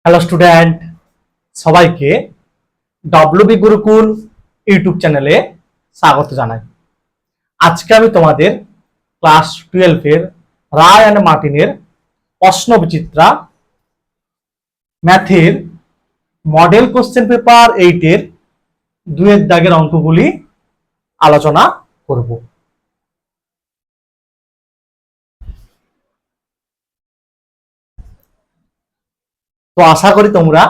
Hello student, সবাইকে WB Gurukul YouTube চ্যানেলে স্বাগত জানাই। আজকে আমি তোমাদের ক্লাস 12 এর রায় অ্যান্ড মার্টিনের প্রশ্ন বিচিত্রা ম্যাথের মডেল কোশ্চেন পেপার 8 এর 2 দাগের অঙ্কগুলি আলোচনা করব। তো আশা করি তোমরা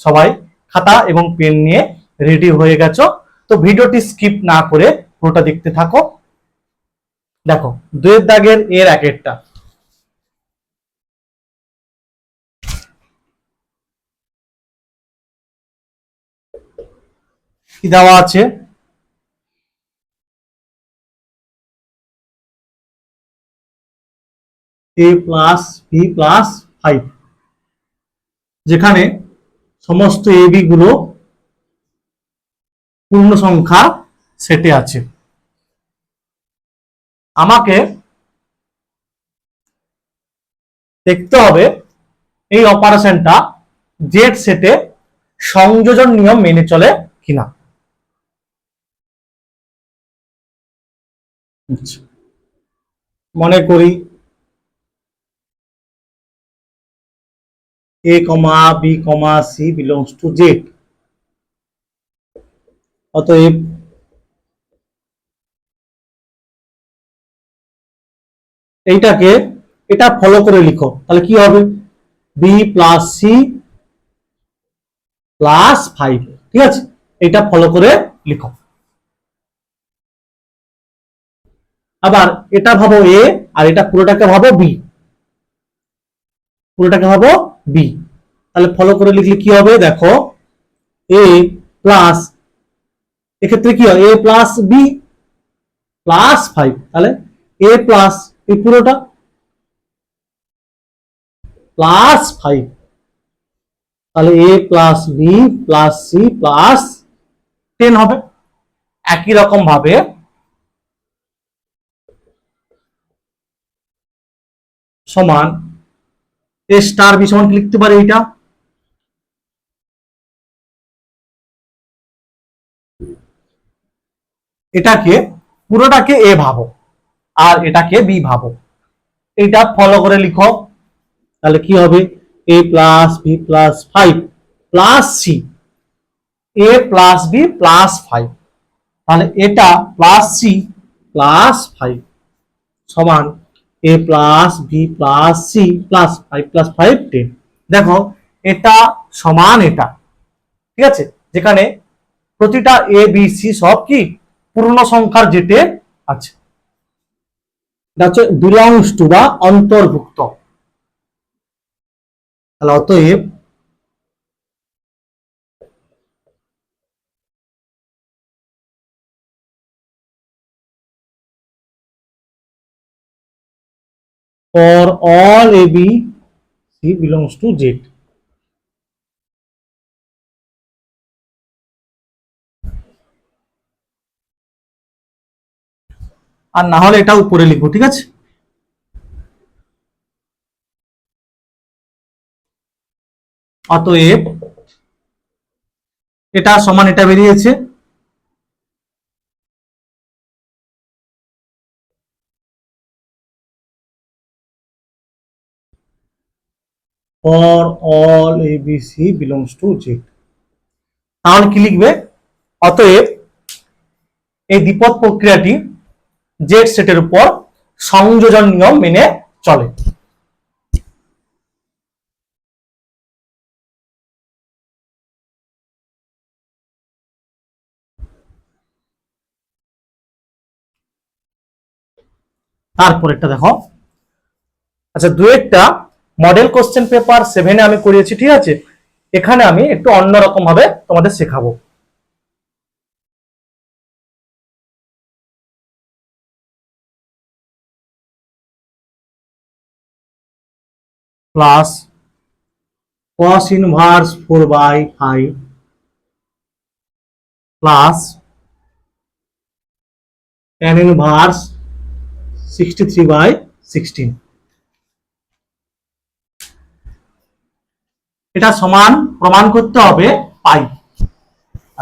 সবাই খাতা এবং পেন নিয়ে রেডি হয়ে গেছো। তো ভিডিওটি স্কিপ না করে পুরোটা দেখতে থাকো। দেখো 2 দাগের এর এক একটা কি দেওয়া আছে, a প্লাস বি প্লাস 5, যেখানে সমস্ত এ বি গুলো পূর্ণ সংখ্যা সেটে আছে। আমাকে দেখতে হবে এই অপারেশনটা জেড সেটে সংযোজন নিয়ম মেনে চলে কিনা। মনে করি a, b, c belongs to z, অতএব এইটাকে এটা ফলো করে লিখো, তাহলে কি হবে b প্লাস সি প্লাস 5, ঠিক আছে, এটা ফলো করে লিখো। আবার এটা ভাবো এ আর এটা পুরোটাকে ভাবো বি, তাহলে ফলো করে লিখলে কি হবে দেখো, এ প্লাস, এক্ষেত্রে কি হয় এ প্লাস বি প্লাস 5, তাহলে এ প্লাস এই পুরোটা প্লাস 5, তাহলে A plus B plus C plus 10 হবে। একই রকম ভাবে সমান এ স্টার বি সমান কি লিখতে পারি, এইটা এটাকে পুরোটাকে এ ভাবো আর এটাকে বি ভাবো, এটা ফলো করে লিখো, তাহলে কি হবে A plus B plus 5 plus C, A plus B plus 5, তাহলে এটা প্লাস সি প্লাস 5 সমান A plus B plus C plus 5 plus 5 10। দেখো এটা সমান এটা, ঠিক আছে, যেখানে প্রতিটা এ বি সি সব কি পূর্ণ সংখ্যার জেটে আছে, এটা হচ্ছে বিলংস টু বা অন্তর্ভুক্ত। তাহলে অতএব for all a b c belongs to z, আর না হলে এটা উপরে লিখবো, ঠিক আছে। অতএব এটা সমান এটা বেরিয়েছে, for all a b c belongs to z, তাহলে কি লিখবে, অতএব এই দ্বিপদ প্রক্রিয়াটি জেড সেটের উপর সংযোজন নিয়ম মেনে চলে। তারপরেরটা দেখো, আচ্ছা দুয়েরটা মডেল কোশ্চেন পেপার 7 আমি করিয়েছি, ঠিক আছে, এখানে আমি একটু অন্যরকম ভাবে তোমাদের শেখাবো। Plus cos inverse 4/5 plus tan inverse 63/16, এটা সমান প্রমাণ করতে হবে পাই।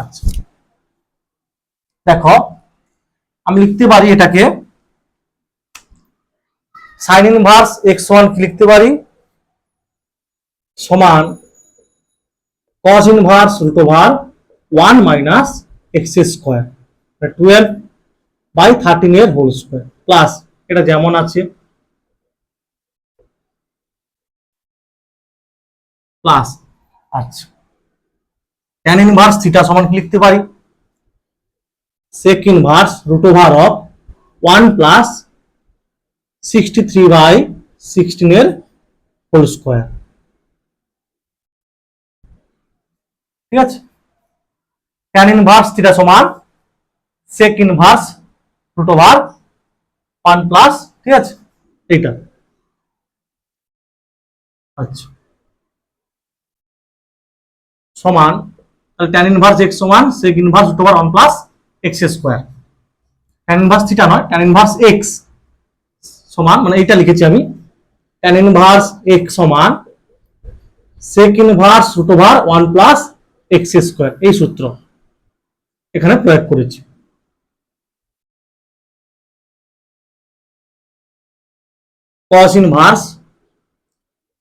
আচ্ছা দেখো আমি লিখতে পারি এটাকে সাইন ইনভার্স x1 কি লিখতে পারি সমান cos inverse root over 1 minus x square 12/13 এর হোল স্কোয়ার প্লাস এটা যেমন আছে প্লাস। আচ্ছা tan ইনভার্স থিটা সমান কি লিখতে পারি sec inverse root over of 1 plus 63/16 এর হোল স্কোয়ার। ঠিক আছে tan ইনভার্স থিটা সমান sec inverse root over 1 plus ঠিক আছে এইটা। আচ্ছা সমান তাহলে tan ইনভার্স x সমান sec inverse root over 1 plus x square. tan inverse theta নয় tan ইনভার্স x সমান মানে এটা লিখেছি আমি tan ইনভার্স x সমান sec inverse root over 1 plus x square এই সূত্র এখানে প্রয়োগ করেছি। cos ইনভার্স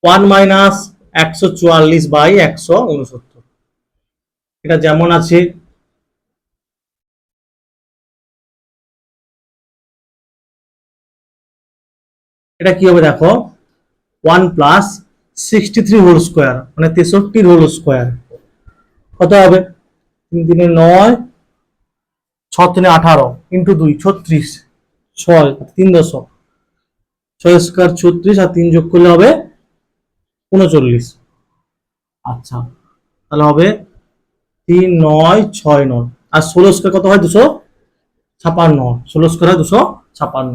1 মাইনাস 144/169 এটা যেমন আছে এটা কি হবে দেখো 1 প্লাস 63 হোল স্কোয়ার মানে 63 হোল স্কোয়ার কত হবে 3 3 9 6 3 18 ইন্টু 2 36 6 3 দশক 6 স্কোয়ার 36 আর 3 যোগ করলে হবে 39। আচ্ছা তাহলে হবে 3 9 6 9 আর 16 স্কোয়ার কত হয় 256 16 স্কোয়ার হয় 256।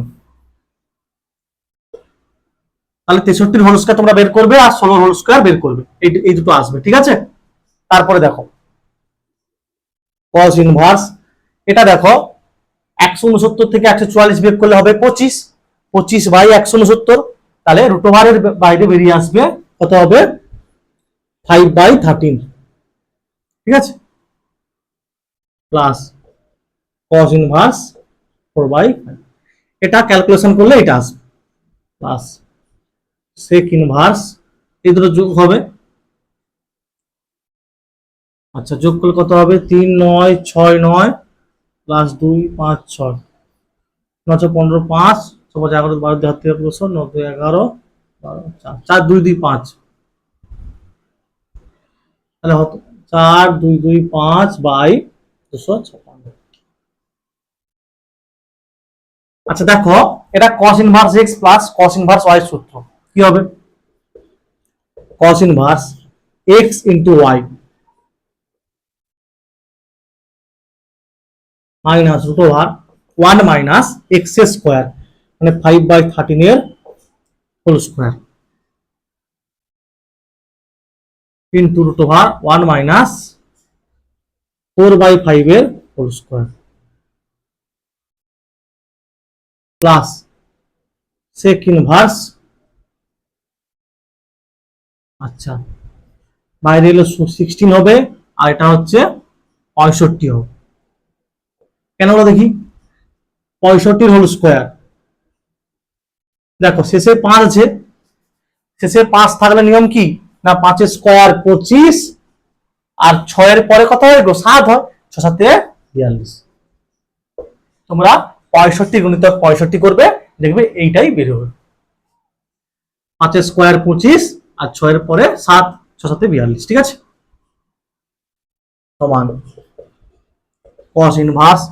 তাহলে 63 হোল স্কয়ার তোমরা বের করবে আর 16 হোল স্কয়ার বের করবে এই দুটো আসবে ঠিক আছে। তারপরে দেখো cos ইনভার্স এটা দেখো 169 থেকে 144 বিয়োগ করলে হবে 25 25/169 তাহলে রুট ওভারের বাইরে বেরিয়ে আসবে কত হবে 5/13 ঠিক আছে প্লাস cos ইনভার্স 4/5 এটা ক্যালকুলেশন করলে এটা আসবে প্লাস sec ইনভার্স এই দুটো যোগ হবে। আচ্ছা যোগ করলে কত হবে 3 9 6 9 প্লাস 2 5 6 9 15 5 6 11 12 13 14 9 11 12 4 2 2 5 তাহলে হতো 4 2 2 5/256। আচ্ছা দেখো এটা cos inverse x plus cos inverse y সূত্র কি হবে cos inverse x into y minus root over 1 minus x square মানে 5/13 এর whole square into root over 1 minus 4/5 এর whole square plus sec inverse আচ্ছা বাইরে এলো 16 হবে আর এটা হচ্ছে 65 হবে কেন বলো দেখি 65 হোল স্কোয়ার দেখো শেষে 5 আছে শেষে 5 থাকলে নিয়ম কি না 5 স্কোয়ার 25 আর 6 এর পরে কত হয় 7 হয় 6 7 42 তোমরা 65 গুণিতক 65 করবে দেখবে এইটাই বের হবে 5 স্কোয়ার 25 আর 6 এর পরে 7 6 7 42 ঠিক আছে সমান cos ইনভার্স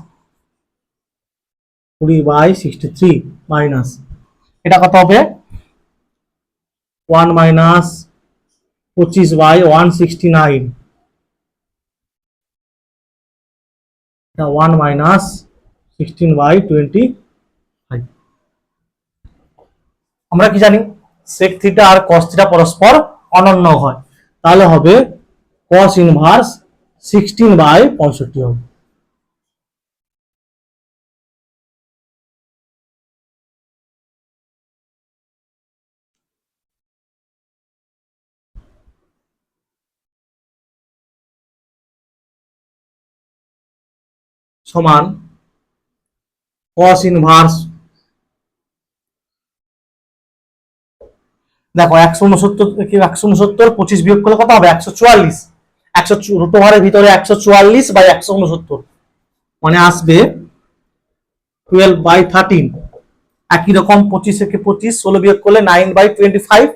20/63 মাইনাস এটা কত হবে 1 মাইনাস 25/169 এটা 1 মাইনাস 16/25 আমরা কি জানি sec থিটা আর cos থিটা পরস্পর অনন্য হয় তাহলে হবে cos ইনভার্স 16/65 হবে। সমান cos ইনভার্স, দেখো 169 থেকে 169 25 বিয়োগ করলে কত হবে? 144। 100 রুট ওভারের ভিতরে 144/169 মানে আসবে 12/13। একই রকম 25 থেকে 25 16 বিয়োগ করলে 9/25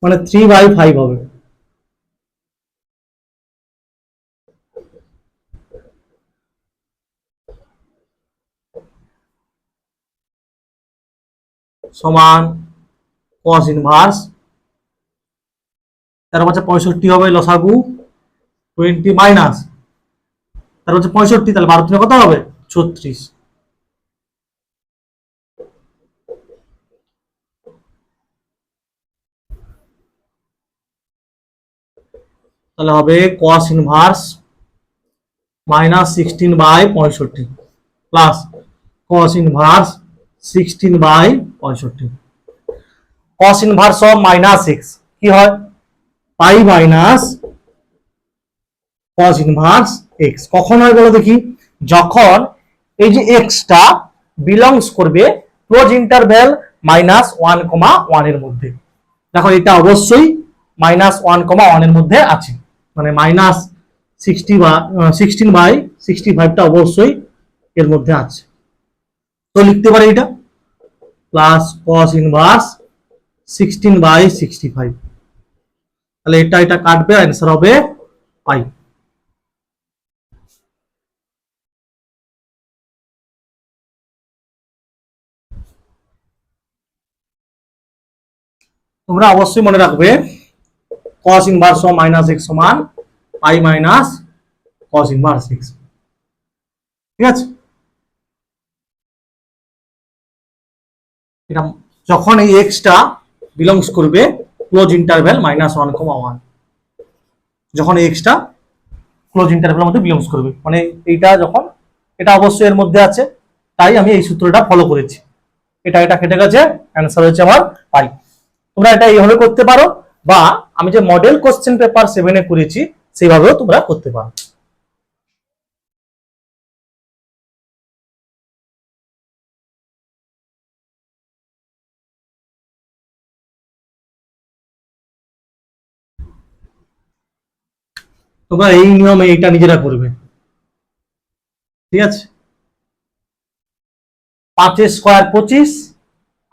মানে 3/5 হবে। সমান cos ইনভার্স 13/65 হবে লসাগু 20 মাইনাস 13/65, তাহলে 12 কত হবে? 36। তাহলে হবে cos inverse -16/65 plus cos inverse 16/65। cos inverse of -x কি হয়? পাই মাইনাস cos ইনভার্স x। কখন হয় বলো দেখি? যখন এই যে x টা বিলংস করবে ক্লোজ ইন্টারভ্যাল -1, 1 এর মধ্যে। দেখো এটা অবশ্যই -1, 1 এর মধ্যে আছে, মানে -16/65টা অবশ্যই এর মধ্যে আছে। তো লিখতে পারি এটা প্লাস cos ইনভার্স 16/65। তাহলে এটা কাটবে, অ্যান্সার হবে পাই। তোমরা অবশ্যই মনে রাখবে cos ইনভার্স অফ -x সমান পাই মাইনাস cos ইনভার্স x। ঠিক আছে? এটা যখন এই x টা বিলংস করবে ক্লোজ ইন্টারভ্যাল -1, 1, যখন এই x টা ক্লোজ ইন্টারভ্যালের মধ্যে বিলংস করবে, মানে এইটা যখন এটা অবশ্যই এর মধ্যে আছে, তাই আমি এই সূত্রটা ফলো করেছি। এটা কেটে গেছে, অ্যান্সার হচ্ছে আমার পাই। তোমরা এটা এইভাবে করতে পারো, বা আমি যে মডেল কোশ্চেন পেপার 7-এ করেছি সেইভাবেও তোমরা করতে পারো। তোমরা এই নিয়মে এটা নিজেরা করবে। ঠিক আছে? 5 স্কোয়ার 25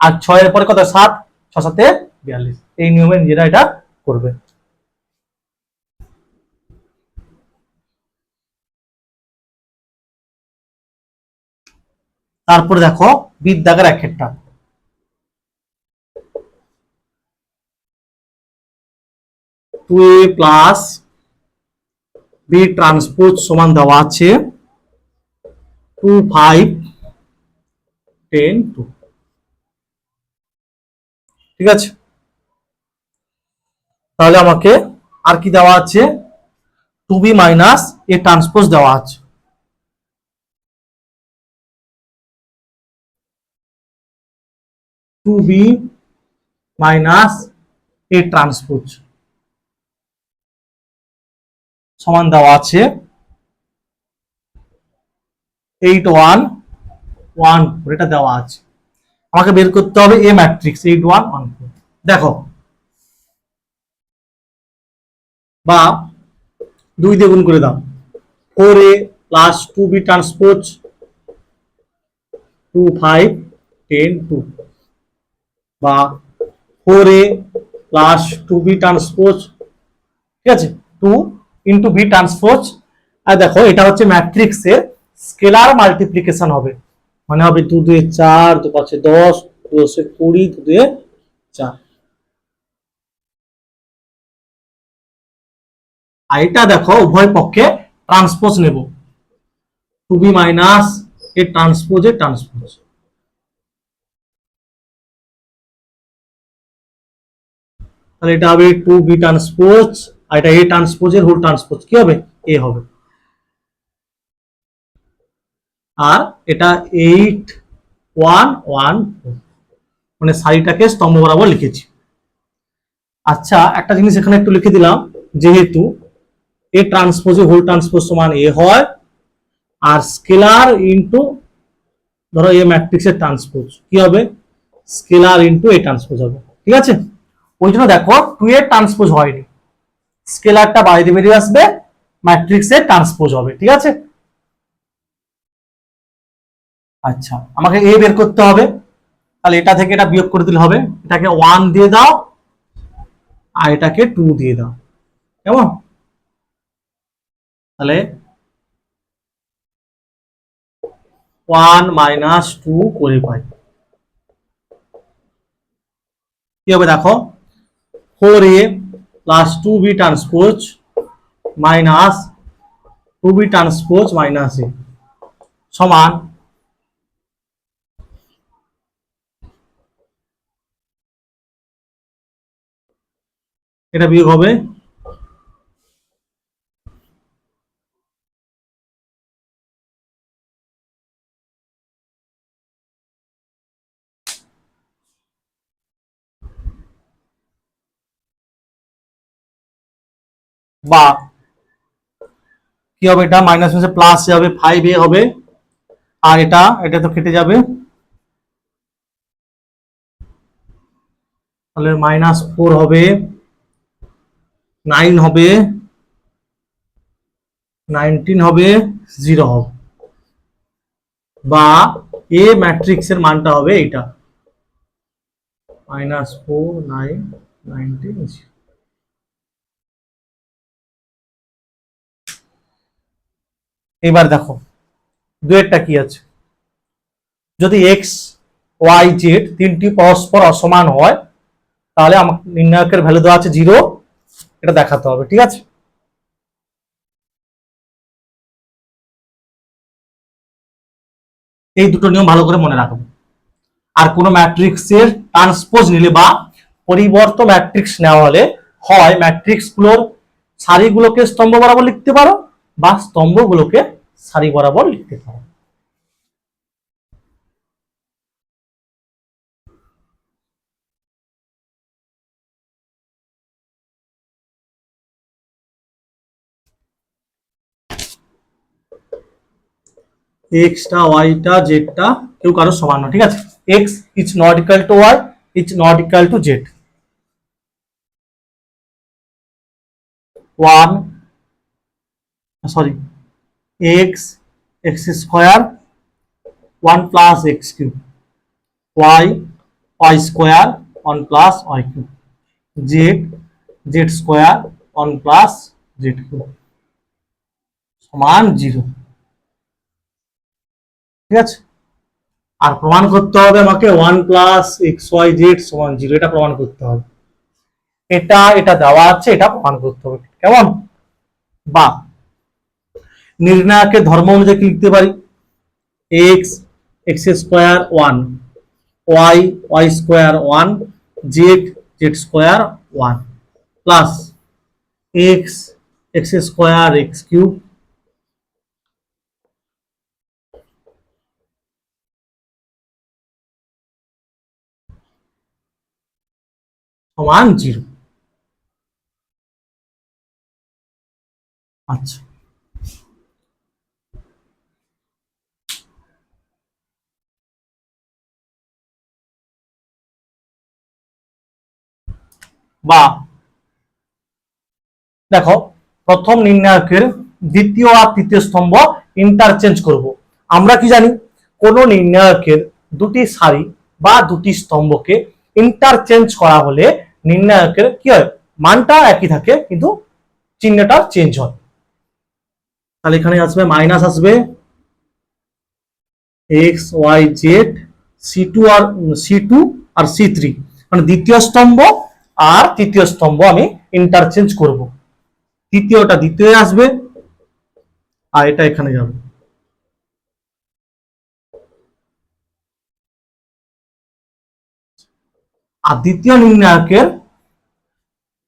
আর 6 এর পরে কত? 7, 6 7 42। এই নিয়মে নিজেরা এটা করবে। তারপরে দেখো বিদ্যাগার এক একটা 2a প্লাস বি ট্রান্সপোজ সমান দেওয়া আছে 2 5 10 2। ঠিক আছে? তাহলে আমাকে আর কি দেওয়া আছে? 2b মাইনাস এ ট্রান্সপোজ দেওয়া আছে। Two B minus A transpose সমান দেওয়া আছে 8 1 1 4। এটা দেওয়া আছে, আমাকে বের করতে হবে এ ম্যাট্রিক্স 8 1 1 4। দেখো, বা 2 দিয়ে গুণ করে দাও, 4a প্লাস 2b ট্রান্সপোজ 2 5 10 2, বা 4a প্লাস 2b ট্রান্সপোজ, ঠিক আছে, 2 ইন্টু বি ট্রান্সপোজ। আর দেখো এটা হচ্ছে ম্যাট্রিক্সের স্কেলার মাল্টিপ্লিকেশন হবে, মানে হবে 2 2 4, 2 5 10, 2 10 20, 2 2 4। আর এটা দেখো উভয় পক্ষে ট্রান্সপোজ নেব, 2b মাইনাস এ ট্রান্সপোজের ট্রান্সপোজ। তাহলে এটা হবে 2b ট্রান্সপোজ, আর এটা এ ট্রান্সপোজের হোল ট্রান্সপোজ কি হবে? এ হবে। আর এটা 8 1 1 4, মানে সারিটাকে স্তম্ভ বরাবর লিখেছি। আচ্ছা, একটা জিনিস এখানে একটু লিখে দিলাম, যেহেতু এ ট্রান্সপোজে হোল ট্রান্সপোজ সমান এ হয়, আর স্কেলার ইনটু ধরো এ ম্যাট্রিক্সের ট্রান্সপোজ কি হবে, স্কেলার ইনটু এ ট্রান্সপোজ হবে। ঠিক আছে, ওই জন্য দেখো 2 এর ট্রান্সপোজ হয়নি, স্কেলারটা বাইরে বেরিয়ে আসবে, ম্যাট্রিক্সের ট্রান্সপোজ হবে। ঠিক আছে, আচ্ছা আমাকে এ বের করতে হবে, তাহলে এটা থেকে এটা বিয়োগ করে দিলে হবে, এটাকে 1 দিয়ে দাও আর এটাকে 2 দিয়ে দাও, কেমন? তাহলে 1 মাইনাস 2 করে পাই কি হবে দেখো, 4a plus 2b transpose minus 2b transpose minus a সমান এটা বিয়োগ হবে বা কি হবে, এটা মাইনাস মাইনাসে প্লাস যাবে, 5a হবে, আর এটা এটা তো কেটে যাবে, তাহলে -4 হবে, 9 হবে, 19 হবে, 0 হবে, বা এ ম্যাট্রিক্সের মানটা হবে এইটা -4 9 19 0। এবার দেখো দুয়েরটা কি আছে, যদি এক্স ওয়াই জেড তিনটি পরস্পর অসমান হয় তাহলে আমাকে নির্ণায়কের ভ্যালু দেওয়া আছে 0, এটা দেখাতে হবে। ঠিক আছে, এই দুটো নিয়ম ভালো করে মনে রাখবে। আর কোনো ম্যাট্রিক্সের ট্রান্সপোজ নিলে বা পরিবর্ত ম্যাট্রিক্স নেওয়া হলে হয় ম্যাট্রিক্সগুলোর সারিগুলোকে স্তম্ভ বরাবর লিখতে পারো বা স্তম্ভগুলোকে সারি বরাবর লিখতে পারো। এক্সটা ওয়াইটা জেডটা কেউ কারো সমান না। ঠিক আছে, x is not equal to y is not equal to z, 1 sorry x x square 1 plus x cube, y y square 1 plus y cube, z z square 1 plus z cube সমান 0। ঠিক আছে, আর প্রমাণ করতে হবে আমাকে 1 প্লাস এক্স ওয়াই জেড সমান 0, এটা প্রমাণ করতে হবে, এটা এটা দেওয়া আছে, এটা প্রমাণ করতে হবে। কেমন? বা নির্ণায়কের ধর্ম অনুযায়ী লিখতে পারি, x x square 1, y y square 1, z z square 1 plus x x square x cube সমান 0। আচ্ছা, বা দেখো প্রথম নির্ণায়কের দ্বিতীয় আর তৃতীয় স্তম্ভ ইন্টারচেঞ্জ করব। আমরা কি জানি, কোন নির্ণায়কের দুটি সারি বা দুটি স্তম্ভকে ইন্টারচেঞ্জ করা হলে নির্ণায়কের কি হয়, মানটা একই থাকে কিন্তু চিহ্নটা চেঞ্জ হয়। তাহলে এখানে আসবে মাইনাস আসবে X Y Z C two আর সি3, মানে দ্বিতীয় স্তম্ভ আর তৃতীয় স্তম্ভ আমি ইন্টারচেঞ্জ করব, তৃতীয়টা দ্বিতীয় আসবে আর এটা এখানে যাবে। আর দ্বিতীয় নির্ণায়কের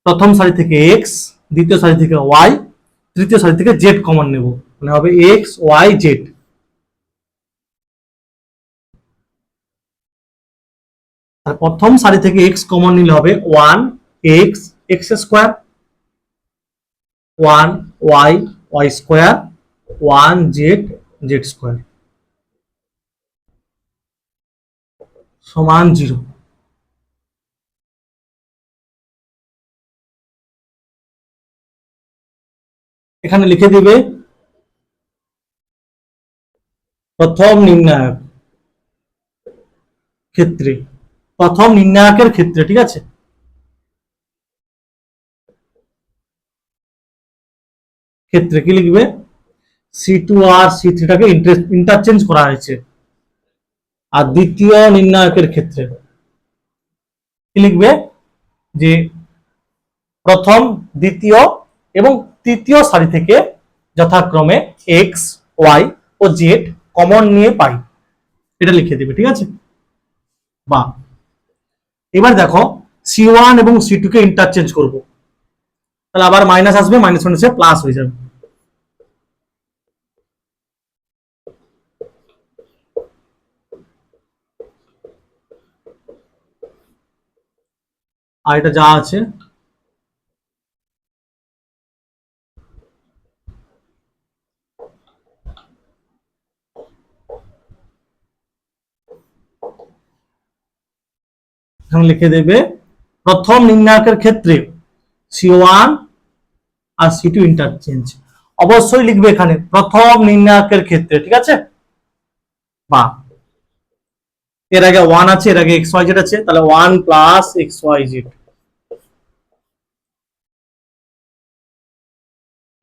প্রথম সারি থেকে এক্স, দ্বিতীয় সারি থেকে ওয়াই, তৃতীয় সারি থেকে জেড কমন নেব, মানে হবে এক্স ওয়াই জেড। আর প্রথম সারি থেকে এক্স কমন নিলে হবে 1 x x square, 1 y y square, 1 z z square সমান 0। এখানে লিখে দিবে প্রথম নির্ণায়ক ক্ষেত্রে, প্রথম নির্ণায়কের ক্ষেত্রে, ঠিক আছে। ক্ষেত্রে কি লিখবে, C2 আর C3টাকে ইন্টারচেঞ্জ করা হয়েছে। আর দ্বিতীয় নির্ণায়কের ক্ষেত্রে কি লিখবে, যে প্রথম, দ্বিতীয় এবং তৃতীয় সারি থেকে যথাক্রমে এক্স, ওয়াই ও জেড কমন নিয়ে পাই, এটা লিখে দেবে, ঠিক আছে। বা এবার দেখো C1 এবং C2 কে ইন্টারচেঞ্জ করব, তাহলে আবার মাইনাস আসবে, মাইনাস মাইনাসে প্লাস হয়ে যাবে। আর এটা যা আছে এখানে লিখে দেবে প্রথম নির্ণায়কের ক্ষেত্রে C1 আর C2 ইন্টারচেঞ্জ, অবশ্যই লিখবে এখানে প্রথম নির্ণায়কের ক্ষেত্রে, ঠিক আছে। বা এর আগে 1 আছে, এর আগে xyz আছে, তাহলে 1 প্লাস xyz,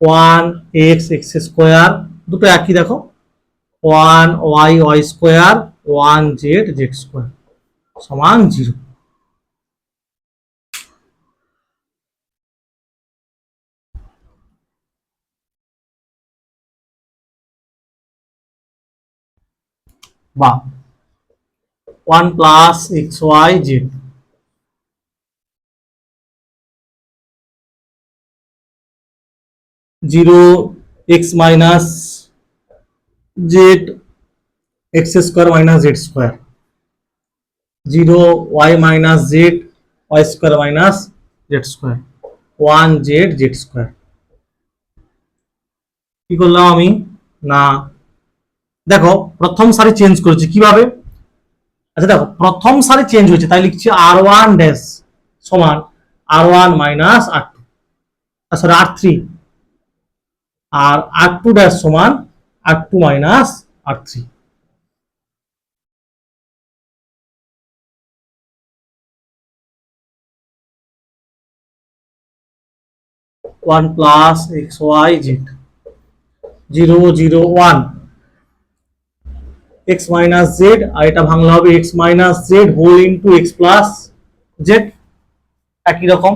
1 x স্কোয়ার, দুটো একই দেখো, 1 y স্কোয়ার, 1 z স্কোয়ার সমান 0। বা 1 plus xyz, 0 x minus z x square minus z square, 0 y minus z y square minus z square, 1 z square. কি করলাম আমি, না দেখো প্রথম সারি চেঞ্জ করেছি কিভাবে, আচ্ছা দেখো প্রথম সারি চেঞ্জ হয়েছে, তাই লিখছি r1 ড্যাশ সমান r1 minus r2, sorry r3, আর r2 ড্যাশ সমান r2 minus r3। 1 plus xyz, 0 0 1 x minus Z, আর এটা ভাঙলে হবে x minus Z whole into x plus Z, একই রকম।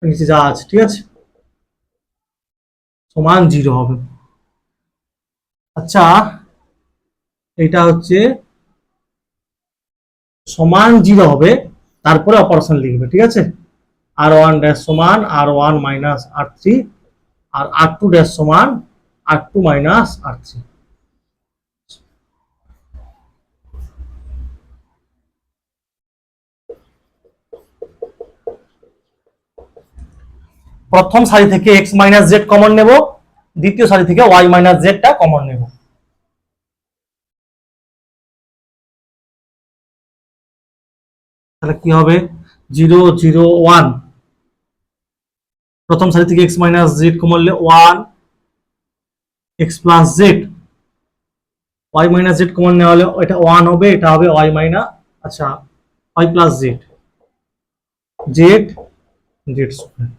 নিচে যা আছে, ঠিক আছে, সমান 0 হবে। আচ্ছা এটা হচ্ছে সমান 0 হবে, তারপরে অপারেশন লিখবে, ঠিক আছে। r1 ড্যাশ সমান r1 মাইনাস r3, আর r2 ড্যাশ সমান r2 মাইনাস r3। প্রথম সারি থেকে x মাইনাস জেড কমন নেব, দ্বিতীয় সারি থেকে y মাইনাস জেডটা কমন নেব। তাহলে কি হবে, 0 0 1, প্রথম সারি থেকে x মাইনাস জেড কমন নিলে 1 x plus z, y minus z common নেওয়া হলে এটা 1 হবে, এটা হবে y মাইনাস, আচ্ছা y plus z, z z square.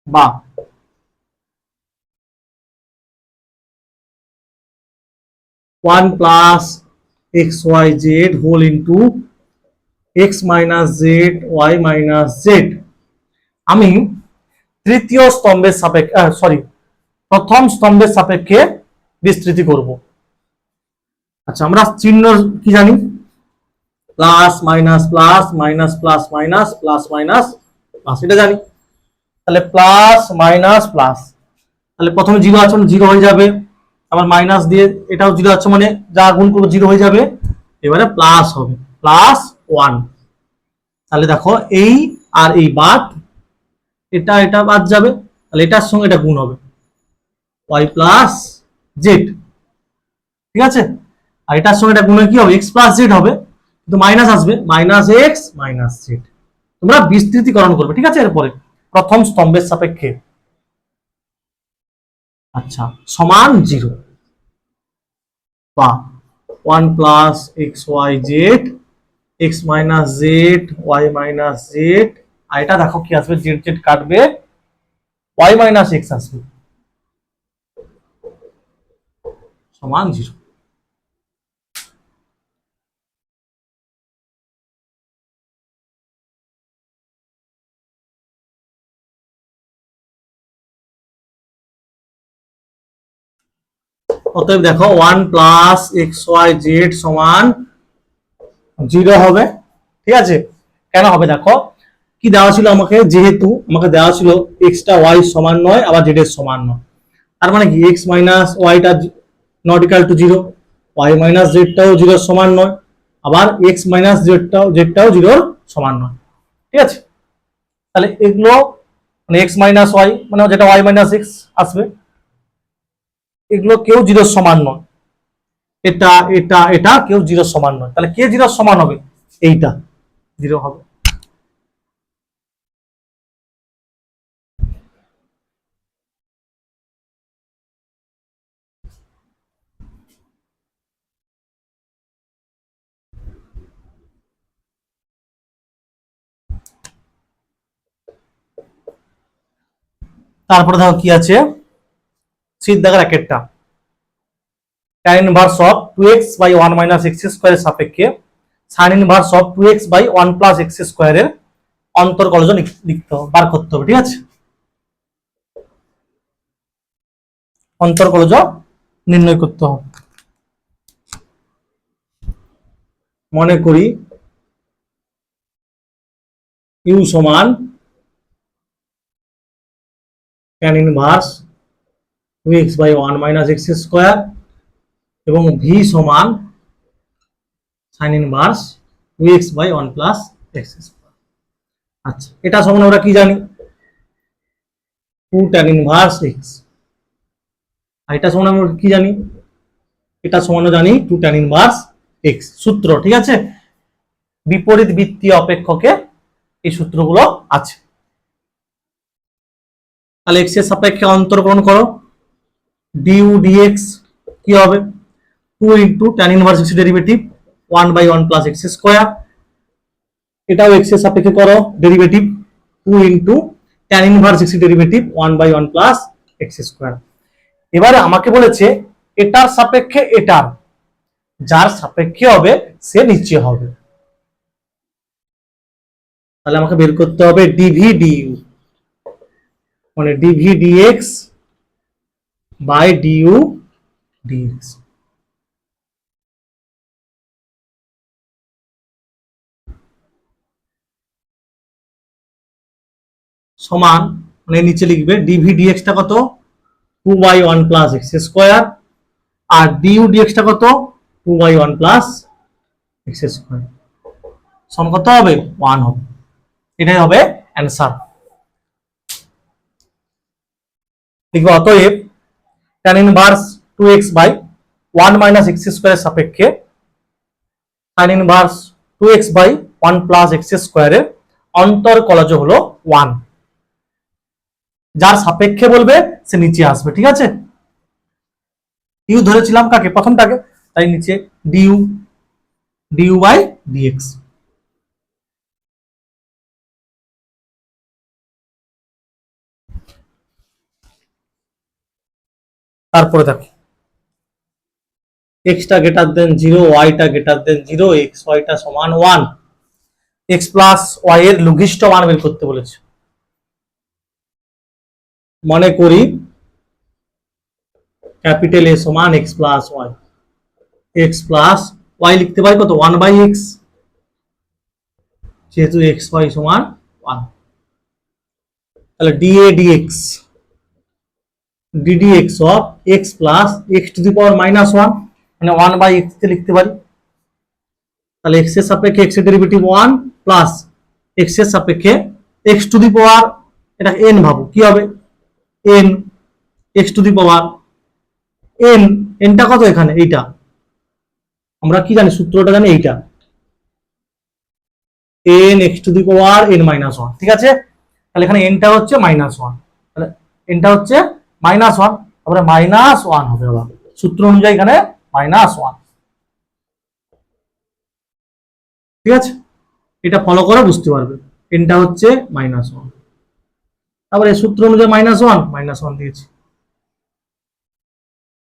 বা 1 plus xyz whole into x minus z y minus z. আমি তৃতীয় স্তম্ভের সাপেক্ষে, সরি প্রথম স্তম্ভের সাপেক্ষে বিস্তৃতি করব। আচ্ছা আমরা চিহ্ন কি জানি, plus minus plus minus plus minus plus minus plus, এটা জানি। তাহলে প্লাস মাইনাস প্লাস, তাহলে প্রথমে 0 আছে মানে 0 হয়ে যাবে, আবার মাইনাস দিয়ে এটাও 0 আছে মানে যা গুণ করবো 0 হয়ে যাবে, এবারে প্লাস হবে +1। তাহলে দেখো এই আর এই বাদ, এটা বাদ যাবে, তাহলে এটার সঙ্গে এটা গুণ হবে y + z, ঠিক আছে। আর এটার সঙ্গে এটা গুণে কি হবে x + z হবে, কিন্তু মাইনাস আসবে -x - z। তোমরা বিস্তৃতিকরণ করবে, ঠিক আছে। এরপরে প্রথম স্তম্ভের সাপেক্ষে, আচ্ছা, সমান 0 বা 1 + xyz x - z y - z। আর এটা দেখো কি আসবে, z z কাটবে, y - x আসবে, সমান 0। অতএব দেখো 1 + xyz সমান 0 হবে, ঠিক আছে। কেন হবে দেখো, কি দেওয়া ছিল আমাকে, যেহেতু আমাকে দেওয়া ছিল x টা y সমান নয়, আবার z এর সমান নয়, তার মানে কি x - y টা not equal two 0, y - z টাও 0 এর সমান নয়, আবার x - z টাও 0 এর সমান নয়, ঠিক আছে। তাহলে এগুলো মানে x - y মানে যেটা y - x আসবে, এগুলো কেউ 0 এর সমান নয়, এটা এটা এটা কেউ 0 এর সমান নয়, তাহলে কে 0 এর সমান হবে, এইটা 0 হবে। তারপরে দেখো কি আছে, শীত দেখার একটা tan inverse of 2x by 1 minus x স্কয়ারের সাপেক্ষে sin inverse of 2x by 1 plus x স্কয়ারের অন্তর্কলজ লিখতে হবে, বার করতে হবে, ঠিক আছে। অন্তর্কলজ নির্ণয় করতে হবে। মনে করি u সমান tan inverse 2x by 1 minus x square এবং v সমান sin inverse 2x by 1 plus x square. আচ্ছা, এটা সমান আমরা কি জানি, 2 tan ইনভার্স x। আর এটা সমান আমরা কি জানি, এটা সমান জানি 2 tan ইনভার্স x, সূত্র, ঠিক আছে। বিপরীত বৃত্তীয় অপেক্ষকে এই সূত্রগুলো আছে। তাহলে x এর সাপেক্ষে অন্তর্কলন করো, du dx কি হবে 2 tan inverse x derivative 1 by 1 plus x square, এটাও x এর সাপেক্ষে করো derivative 2 tan inverse x derivative 1 by 1 plus x square. এবারে আমাকে বলেছে এটার সাপেক্ষে এটার, যার সাপেক্ষে হবে সে নিচে হবে, তাহলে আমাকে বের করতে হবে dv du, মানে dv dx by du dx। সমান, মানে নিচে লিখবে dv dx টা কত 2 বাই 1 প্লাস x স্কয়ার, আর du dx টা কত 2 বাই 1 প্লাস x স্কয়ার, সমান কত হবে 1 হবে। এটাই হবে অ্যান্সার। লিখবো অতএব tan inverse 2x by 1 minus x স্কয়ারের সাপেক্ষে sin inverse 2x by 1 plus x স্কয়ারের অন্তর্কলজ হলো 1। যার সাপেক্ষে বলবে সে নিচে আসবে, ঠিক আছে। ইউ ধরেছিলাম কাকে, প্রথমটাকে, তাই নিচে ডিউ, ডিউ বাই ডিএক্স। তারপরে দেখো এক্সটা গ্রেটার দেন 0, ওয়াইটা গ্রেটার দেন 0, এক্স ওয়াইটা সমান 1, এক্স প্লাস ওয়াই এর লঘিষ্ঠ মান বের করতে বলেছে। মনে করি ক্যাপিটাল এ সমান x plus y, x plus y লিখতে পারি কত 1 বাই এক্স, যেহেতু এক্স ওয়াই সমান 1, তাহলে d A d x ddx of x plus x to the power minus 1, মানে 1 by x তে লিখতে পারি। তাহলে x এর সাপেক্ষে x এর ডেরিভেটিভ 1 প্লাস x এর সাপেক্ষে x টু দি পাওয়ার, এটা n ভাবো, কি হবে n x to the power n, nটা কত এখানে, এইটা আমরা কি জানি, সূত্রটা জানি এইটা, n x to the power n minus 1, ঠিক আছে। তাহলে এখানে nটা হচ্ছে -1, তাহলে nটা হচ্ছে -1, তারপরে -1 হবে, আবার সূত্র অনুযায়ী এখানে -1, ঠিক আছে। এটা ফলো করে বুঝতে পারবে, nটা হচ্ছে -1, তারপরে সূত্র অনুযায়ী -1 দিয়েছি,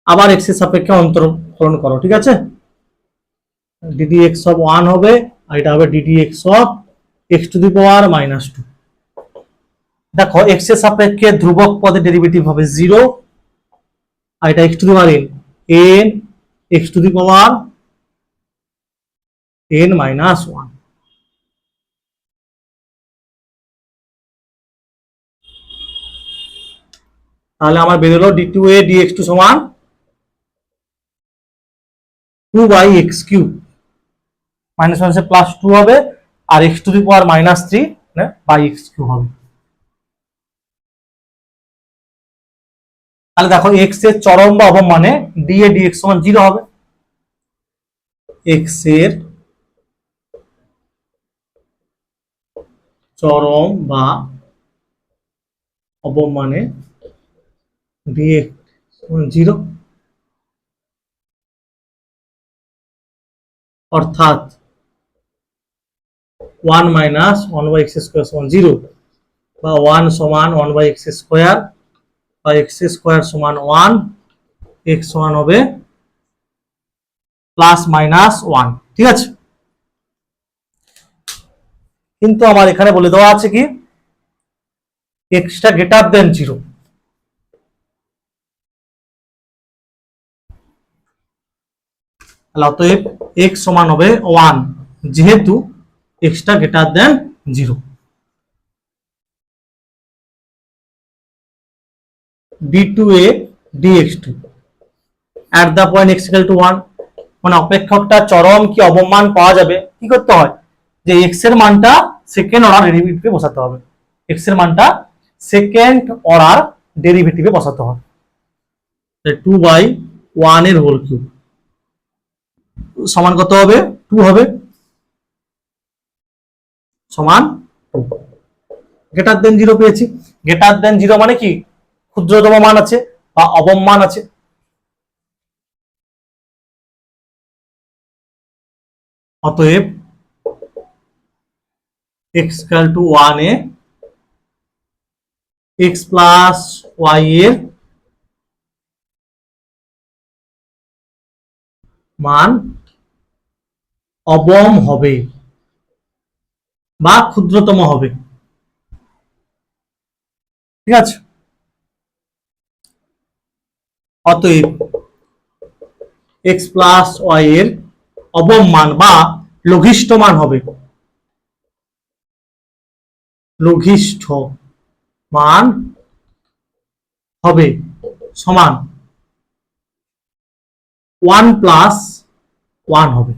আবার x এর সাপেক্ষে অন্তরকরণ করো, ঠিক আছে। ddx অফ 1 হবে, আর এটা হবে ddx of x to the power -2। দেখো x এর সাপেক্ষে ধ্রুবক পদের ডেরিভেটিভ হবে 0, আর এটা x to the power n x to the power n -1। তাহলে আমার বেরোলো d2a dx2 সমান 2/x³ -1 সে +2 হবে, আর x to the power -3 by x³ হবে। তাহলে দেখো x এর চরম বা অবম মানে dA dx সমান 0 হবে, x এর চরম বা অবম মানে dx সমান 0, অর্থাৎ 1 - 1/x² সমান 0, বা 1 সমান 1/x², বা x² সমান 1, x সমান হবে +-1, ঠিক আছে। কিন্তু আমার এখানে বলে দেওয়া আছে কি x টা গ্রেটার দেন 0, অতএব x সমান হবে 1, যেহেতু x টা greater than 0। d2a dx2 at the point x equal to 1, মানে অপেক্ষকটা চরম কি অবম মান পাওয়া যাবে, কি করতে হয়, যে x এর মানটা সেকেন্ড অর্ডার ডেরিভেটিভে বসাতে হবে, x এর মানটা সেকেন্ড অর্ডার ডেরিভেটিভে বসাতে হয়। 2/1 এর হোল কিউব সমান কত হবে, 2 হবে, সমান 2। গ্রেটার দেন 0 পেয়েছি, গ্রেটার দেন 0 মানে কি ক্ষুদ্রতম মান আছে বা অবম মান আছে, অতএব x equal to 1 A x plus y এর মান অবম হবে বা ক্ষুদ্রতম হবে, ঠিক আছে। অতএব x প্লাস y এর অবম মান বা লঘিষ্ঠ মান হবে, লঘিষ্ঠ মান হবে সমান 1 + 1 হবে,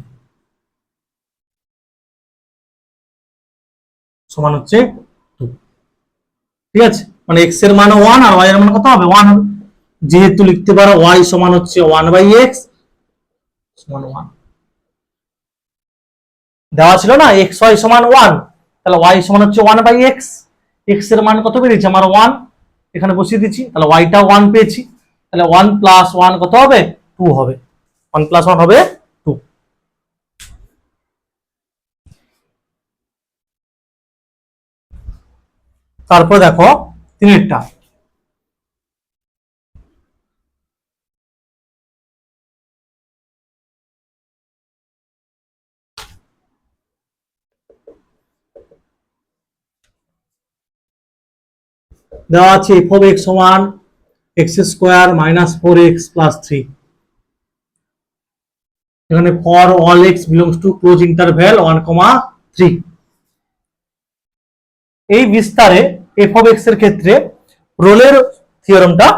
সমান হচ্ছে 2, ঠিক আছে। মানে x এর মান 1 আর y এর মান কত হবে, 1 হবে, যেহেতু লিখতে পারো y সমান হচ্ছে 1/x সমান 1, দেওয়া ছিল না x y সমান 1, তাহলে y সমান হচ্ছে 1/x, x এর মান কত বেরিয়েছে আমার 1, এখানে বসিয়ে দিচ্ছি, তাহলে y টা 1 পেয়েছি, তাহলে 1 + 1 কত হবে, 2 হবে, 1 + 1 হবে 2। তারপর দেখো তিনেরটা, দেওয়া আছে f of x সমান x² - 4x + 3, এখানে for all x belongs to close interval 1, 3। এই বিস্তারে f of x এর ক্ষেত্রে রোলের থিওরেমটা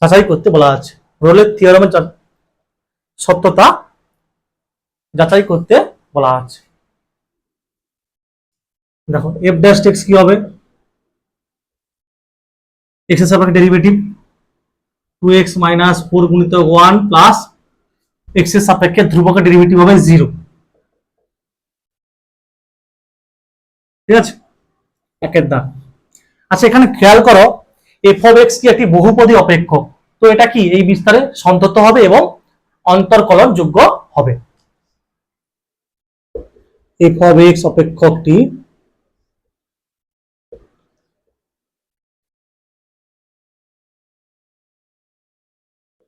যাচাই করতে বলা আছে, রোলের থিওরেমের সত্যতা যাচাই করতে বলা আছে। দেখো এফ ড্যাশ এক্স কি হবে, এক্স এর সাপেক্ষে ডেরিভেটিভ 2x মাইনাস 4 গুণিত 1 প্লাস এক্স এর সাপেক্ষে ধ্রুবকের ডেরিভেটিভ হবে 0। ঠিক আছে, একের দাগ। আচ্ছা এখানে খেয়াল করো এফ অফ এক্স কি একটি বহুপদী অপেক্ষক, তো এটা কি এই বিস্তারে সন্তত হবে এবং অন্তর্কলন যোগ্য হবে। এফ অফ এক্স অপেক্ষকটি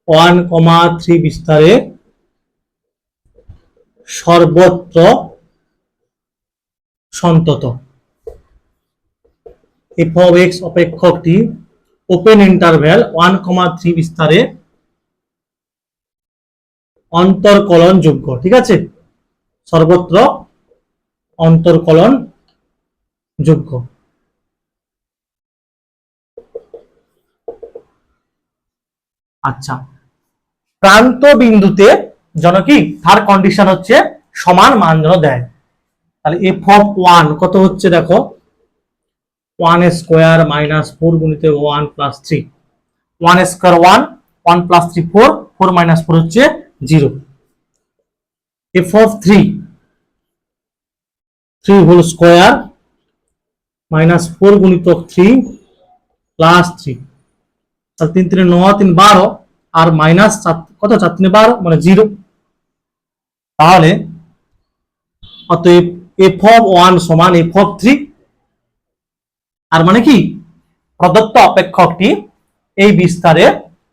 ওয়ান কমা থ্রি বিস্তারে সর্বত্র সন্তত। এফ অফ এক্স অপেক্ষকটি ওপেন ইন্টারভ্যাল 1,3 বিস্তারে অন্তর্কলন যোগ্য। ঠিক আছে, সর্বত্র অন্তর্কলন যোগ্য। আচ্ছা, প্রান্ত বিন্দুতে যেন কি তার কন্ডিশন হচ্ছে সমান মান যেন দেয়। তাহলে এফ অফ ওয়ান কত হচ্ছে দেখো, 1 স্কোয়ার মাইনাস 4 গুণিত 1 প্লাস 3, 1 স্কোয়ার 1, 1 প্লাস 3 4, 4 মাইনাস 4 হচ্ছে 0। F of 3, 3 whole square minus 4 গুণিত 3 প্লাস 3, তাহলে 3 3 9 3 12 আর মাইনাস কত 4 3 12 মানে 0। তাহলে অতএব এফ অফ ওয়ান সমান এফ অফ 3, আর মানে কি প্রদত্ত অপেক্ষকটি এই বিস্তারে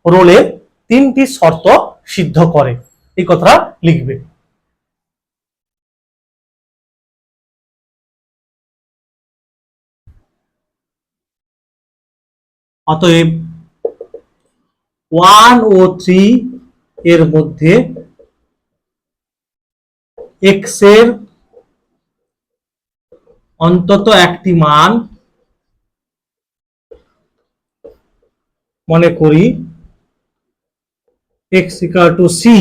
রোলের 3টি শর্ত সিদ্ধ করে, এই কথাটা লিখবে। অতএব 1 ও 3 এর মধ্যে এক্স এর অন্তত একটি মান মনে করি এক্স ইকুয়াল টু সি,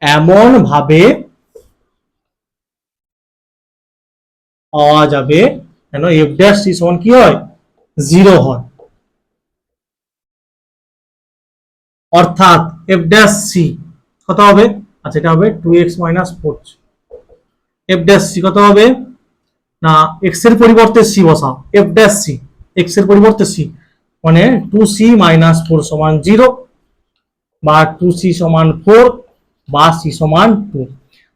এমন ভাবে পাওয়া যাবে যেন এফ ড্যাশ সি সমান কি হয় 0 হয়। অর্থাৎ এফ ড্যাশ সি কত হবে, আচ্ছা এটা হবে 2x minus 4। F dash C কত হবে না, এক্স এর পরিবর্তে সি বসাও, এফ ড্যাশ সি এক্স এর পরিবর্তে সি মানে 2c মাইনাস 4 সমান 0 বা 2c সমান 4 বা c সমান 2।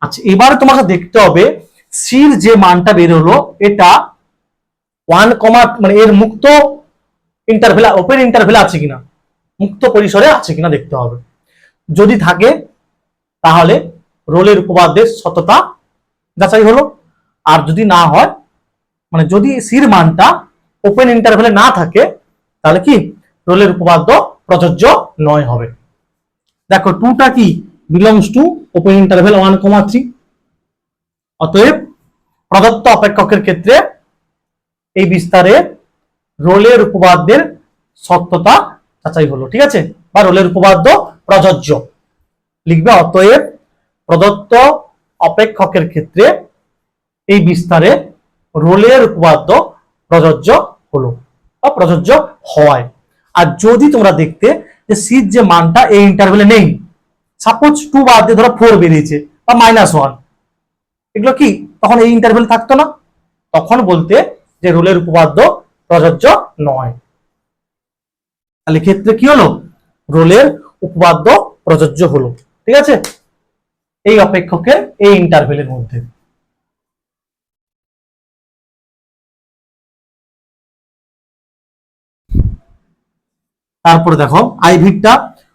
আচ্ছা এবারে তোমাকে দেখতে হবে সির যে মানটা বের হলো এটা 1 কমা মানে এর মুক্ত ইন্টারভেল ওপেন ইন্টারভেল আছে কিনা, মুক্ত পরিসরে আছে কিনা দেখতে হবে। যদি থাকে তাহলে রোলের উপপাদ্যের সততা যাচাই হলো, আর যদি না হয় মানে যদি সির মানটা ওপেন ইন্টারভেলে না থাকে তাহলে কি রোলের উপপাদ্য প্রযোজ্য নয় হবে। দেখো টুটা কি বিলংস টু ওপেন ইন্টারভেল 1,3। অতএব প্রদত্ত অপেক্ষকের ক্ষেত্রে এই বিস্তারে রোলের উপপাদ্যের সত্যতা যাচাই হলো। ঠিক আছে, বা রোলের উপপাদ্য প্রযোজ্য লিখবে। অতএব প্রদত্ত অপেক্ষকের ক্ষেত্রে এই বিস্তারে রোলের উপপাদ্য প্রযোজ্য হলো বা প্রযোজ্য হয়। আর যদি তোমরা দেখতে যে সির যে মানটা এই ইন্টারভেলে নেই, সাপোজ 2 বাদ দিয়ে ধরো 4 বেরিয়েছে বা -1, এগুলো কি তখন এই ইন্টারভেল থাকতো না, তখন বলতে যে রোলের উপপাদ্য প্রযোজ্য নয়। তাহলে ক্ষেত্রে কি হলো, রোলের উপপাদ্য প্রযোজ্য হলো। ঠিক আছে, এই অপেক্ষকের এই ইন্টারভেলের মধ্যে। তারপরে দেখো আইভিটা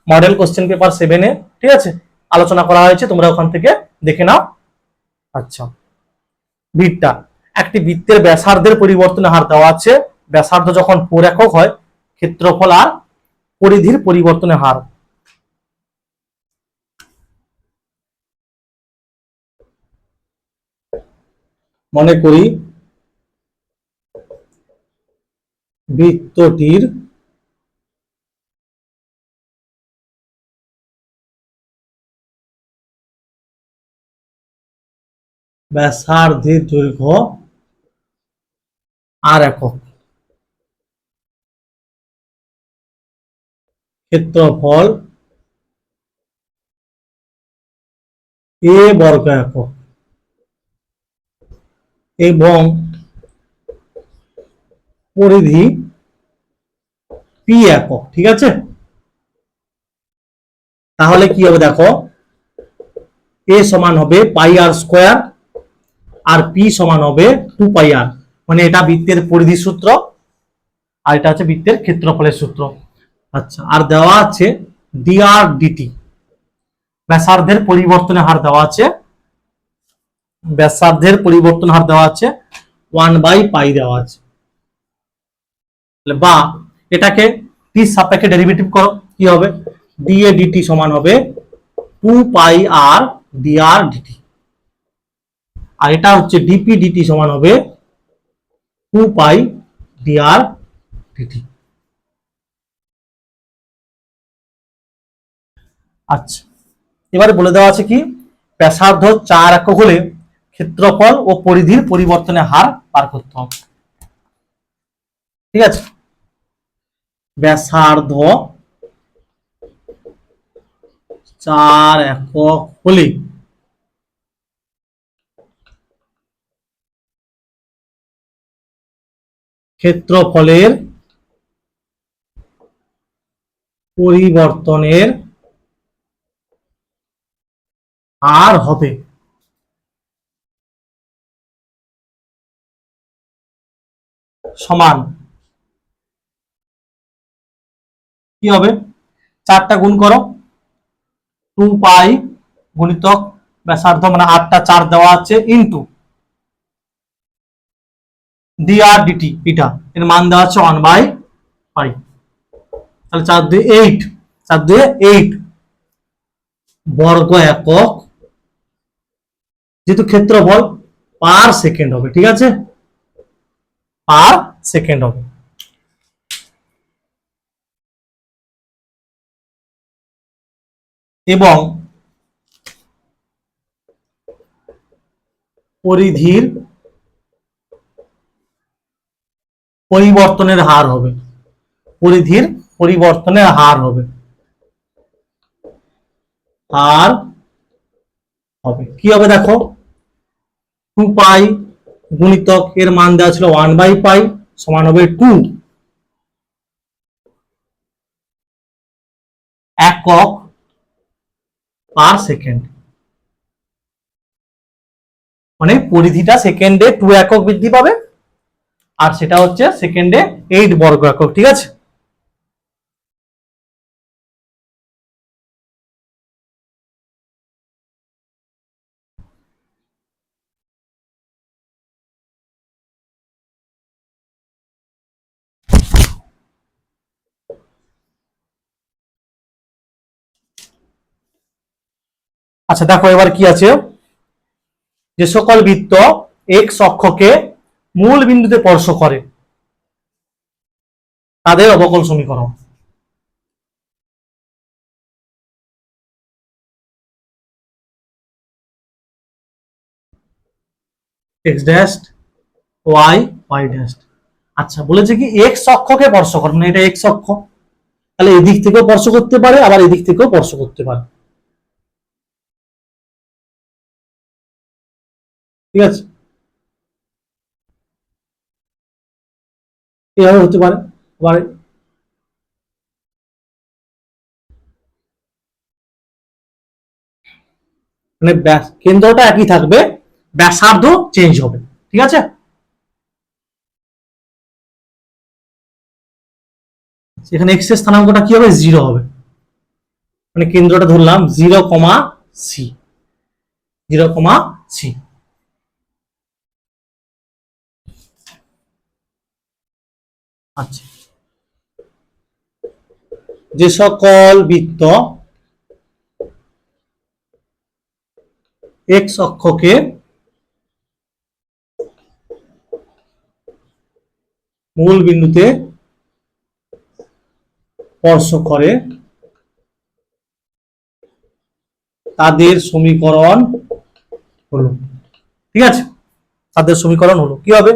মডেল কোশ্চেন পেপার 7-এ ঠিক আছে আলোচনা করা হয়েছে, তোমরা ওখান থেকে দেখে নাও। আচ্ছা, ভিটটা একটি বৃত্তের ব্যাসার্ধের পরিবর্তনের হার দেওয়া আছে। ব্যাসার্ধ যখন 4 একক হয়, ক্ষেত্রফল আর পরিধির পরিবর্তনের হার। মনে করি বৃত্তটির ব্যাসার্ধের দৈর্ঘ্য আর একক, ক্ষেত্রফল এ বর্গ একক এবং পরিধি পি একক। ঠিক আছে, তাহলে কি হবে দেখো, এ সমান হবে পাই আর স্কোয়ার আর পি সমান হবে 2 পাই আর, মানে এটা বৃত্তের পরিধি সূত্র আর এটা হচ্ছে বৃত্তের ক্ষেত্রফলের সূত্র। আচ্ছা, আর দেওয়া আছে ডিআর ডিটি, ব্যাসার্ধের পরিবর্তনের হার দেওয়া আছে, ব্যাসার্ধের পরিবর্তন হার দেওয়া আছে 1/পাই দেওয়া আছে। বা এটাকে টি সাপেক্ষে ডেরিভেটিভ করো, কি হবে, ডিএ ডিটি সমান হবে 2 পাই আর ডিআর ডিটি, আর এটা হচ্ছে ডিপি ডিটি সমান হবে 2 পাই ডিআর ডিটি। আচ্ছা, এবারে বলে দেওয়া আছে কি, ব্যাসার্ধ 4 একক হলে ক্ষেত্রফল ও পরিধির পরিবর্তনের হার বার করতে হবে। ঠিক আছে, ব্যাসার্ধ 4 একক হলে ক্ষেত্রফলের পরিবর্তনের হার হবে সমান, কি হবে, 4টা গুণ করো, 2 পাই গুণিতক ব্যাসার্ধ মানে 8টা 4 দেওয়া আছে ইন্টু ডিআর ডিটি, এটা এর মান দেওয়া আছে 1/পাই, তাহলে 4 2 8, 4 2 8 বর্গ একক, যেহেতু ক্ষেত্রফল পার সেকেন্ড হবে। ঠিক আছে, পার সেকেন্ড হবে। এবং পরিধির পরিবর্তনের হার হবে, পরিধির পরিবর্তনের হার হবে, হার হবে কি হবে দেখো, 2 পাই গুণিতক এর মান দেওয়া ছিল 1/পাই সমান হবে 2 একক পার সেকেন্ড, মানে পরিধিটা সেকেন্ডে 2 একক বৃদ্ধি পাবে আর সেটা হচ্ছে সেকেন্ডে 8 বর্গ একক। ঠিক আছে, আচ্ছা দেখো এবার কি আছে, যে সকল বৃত্ত এক্স অক্ষকে মূল বিন্দুতে স্পর্শ করে তাদের অবকল সমীকরণ। X dash y y dash. আচ্ছা বলেছে কি এক্স অক্ষকে স্পর্শ করে, মানে এটা এক্স অক্ষ, তাহলে এদিক থেকেও স্পর্শ করতে পারে আবার এদিক থেকেও স্পর্শ করতে পারে। ঠিক আছে, এভাবে হতে পারে, আবার মানে কেন্দ্রটা একই থাকবে, ব্যাসার্ধ চেঞ্জ হবে। ঠিক আছে, এখানে এক্স এর স্থানাঙ্কটা কি হবে, 0 হবে, মানে কেন্দ্রটা ধরলাম 0,c, 0,c। আচ্ছা, যে সকল বৃত্ত এক্স অক্ষকে মূল বিন্দুতে স্পর্শ করে তাদের সমীকরণ হলো, ঠিক আছে, তাদের সমীকরণ হলো কি হবে,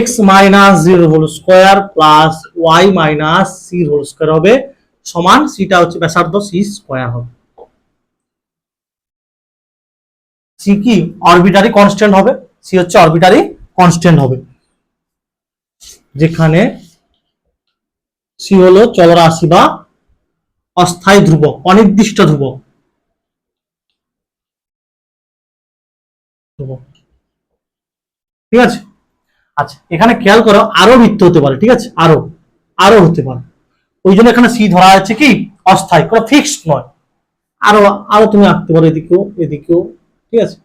x minus zero whole square plus y minus c whole square হবে সমান, সিটা হচ্ছে ব্যাসার্ধ, সি স্কোয়ার হবে। সি কি অরবিটারি কনস্ট্যান্ট হবে, সি হচ্ছে অরবিটারি কনস্ট্যান্ট হবে, যেখানে সি হলো চলরাশি বা অস্থায়ী ধ্রুবক, অনির্দিষ্ট ধ্রুবক। ঠিক আছে, আচ্ছা এখানে খেয়াল করো আরো বৃত্ত হতে পারে, ঠিক আছে, আরো আরো হতে পারে, ওই জন্য এখানে সি ধরা আছে কি অস্থায়ী, কোনো ফিক্সড নয়। আরো আরো তুমি আঁকতে পারো, এদিকেও এদিকেও, ঠিক আছে,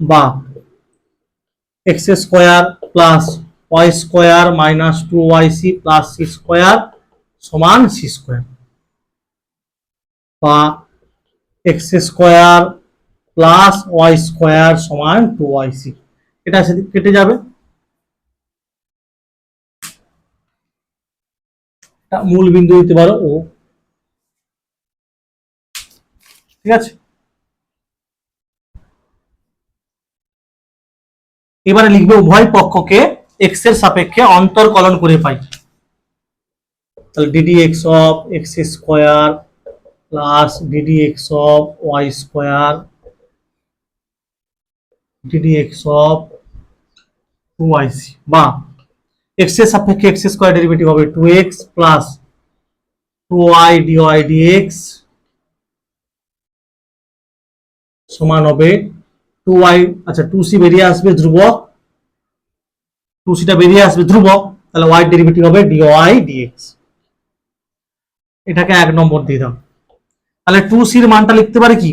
বা x square plus Y square minus two y c plus c square সমান সি স্কোয়ার, বা x square plus Y square সমান টু ওয়াই সি, এটা সেদিক কেটে যাবে, মূল বিন্দু দিতে পারো ও, ঠিক আছে। এবারে লিখবে উভয় পক্ষকে এক্স এর সাপেক্ষে অন্তর্কলন করে পাই, তাহলে d d x of x square plus d d x of y square d d x of two y c, বা এক্স এর সাপেক্ষে এক্স স্কোয়ার ডেরিভেটিভ হবে two x plus two Y dy dx সমান হবে টু ওয়াই, আচ্ছা টু সি বেরিয়ে আসবে ধ্রুবক, টু সিটা বেরিয়ে আসবে ধ্রুবক, তাহলে ওয়াই ডেরিভেটিভ হবে ডিওয়াই ডিএক্স, এটাকে 1 নম্বর দিয়ে দাও। তাহলে টু সির মানটা লিখতে পারে কি